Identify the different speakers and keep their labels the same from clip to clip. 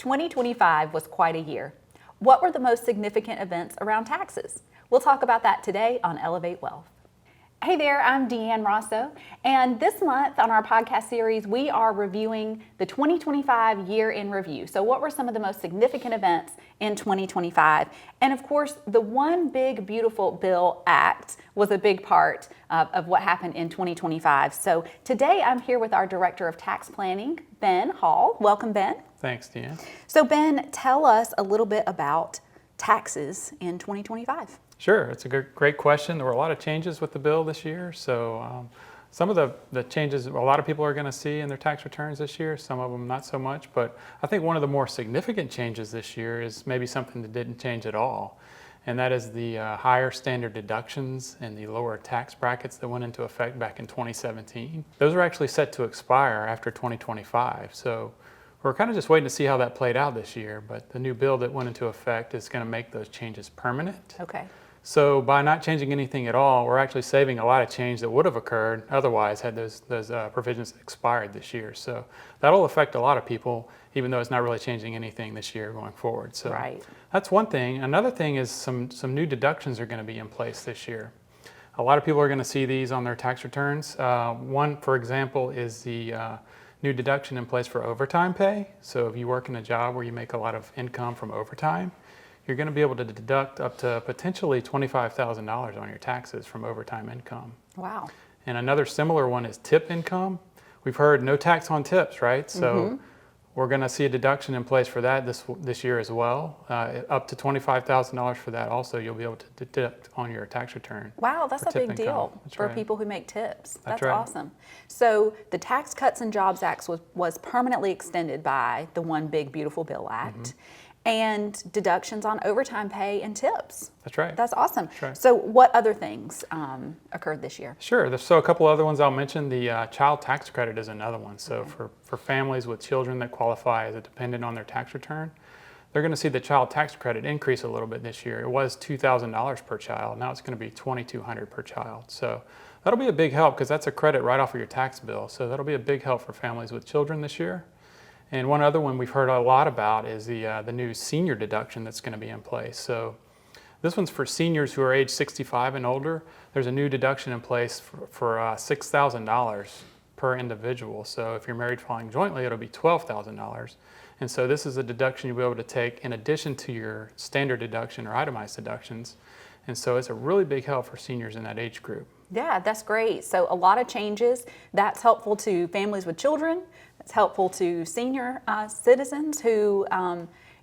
Speaker 1: 2025 was quite a year. What were the most significant events around taxes? We'll talk about that today on Elevate Wealth. Hey there, I'm Deanne Rosso, and this month on our podcast series, we are reviewing the 2025 year in review. So what were some of the most significant events in 2025? And of course, the One Big Beautiful Bill Act was a big part of what happened in 2025. So today I'm here with our Director of Tax Planning, Ben Hall. Welcome, Ben.
Speaker 2: Thanks, Deanne.
Speaker 1: So Ben, tell us a little bit about taxes in 2025.
Speaker 2: Sure, it's a great question. There were a lot of changes with the bill this year. So some of the changes a lot of people are going to see in their tax returns this year, some of them not so much. But I think one of the more significant changes this year is maybe something that didn't change at all. And that is the higher standard deductions and the lower tax brackets that went into effect back in 2017. Those are actually set to expire after 2025. So we're kind of just waiting to see how that played out this year. But the new bill that went into effect is going to make those changes permanent.
Speaker 1: Okay.
Speaker 2: So by not changing anything at all, we're actually saving a lot of change that would have occurred otherwise had those provisions expired this year. So that'll affect a lot of people, even though it's not really changing anything this year going forward. So
Speaker 1: right.
Speaker 2: That's one thing. Another thing is some new deductions are going to be in place this year. A lot of people are going to see these on their tax returns. One, for example, is the new deduction in place for overtime pay. So if you work in a job where you make a lot of income from overtime, you're going to be able to deduct up to potentially $25,000 on your taxes from overtime income.
Speaker 1: Wow.
Speaker 2: And another similar one is tip income. We've heard no tax on tips, right? So we're going to see a deduction in place for that this year as well. Up to $25,000 for that also you'll be able to deduct on your tax return.
Speaker 1: Wow, that's a big deal for people who make tips. That's right. Awesome. So the Tax Cuts and Jobs Act was permanently extended by the One Big Beautiful Bill Act. And deductions on overtime pay and tips.
Speaker 2: That's right.
Speaker 1: That's awesome.
Speaker 2: That's right.
Speaker 1: So what other things occurred this year?
Speaker 2: Sure. So a couple other ones I'll mention. The child tax credit is another one. So for families with children that qualify as a dependent on their tax return, they're going to see the child tax credit increase a little bit this year. It was $2,000 per child. Now it's going to be $2,200 per child. So that'll be a big help because that's a credit right off of your tax bill. So that'll be a big help for families with children this year. And one other one we've heard a lot about is the new senior deduction that's going to be in place. So this one's for seniors who are age 65 and older. There's a new deduction in place for $6,000 per individual. So if you're married filing jointly, it'll be $12,000. And so this is a deduction you'll be able to take in addition to your standard deduction or itemized deductions. And so it's a really big help for seniors in that age group.
Speaker 1: Yeah, that's great. So a lot of changes. That's helpful to families with children. It's helpful to senior citizens who,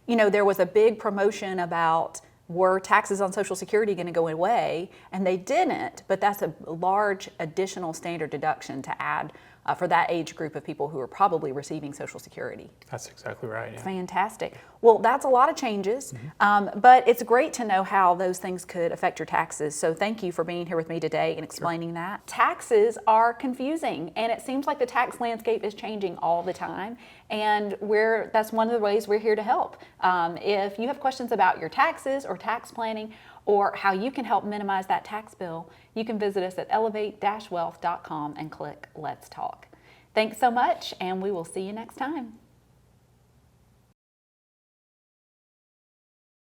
Speaker 1: there was a big promotion about were taxes on Social Security going to go away, and they didn't, but that's a large additional standard deduction to add for that age group of people who are probably receiving Social Security.
Speaker 2: That's exactly right. Yeah.
Speaker 1: Fantastic. Well, that's a lot of changes, but it's great to know how those things could affect your taxes. So thank you for being here with me today and explaining that. Taxes are confusing, and it seems like the tax landscape is changing all the time, and that's one of the ways we're here to help. If you have questions about your taxes or tax planning, or how you can help minimize that tax bill, you can visit us at elevate-wealth.com and click Let's Talk. Thanks so much, and we will see you next time.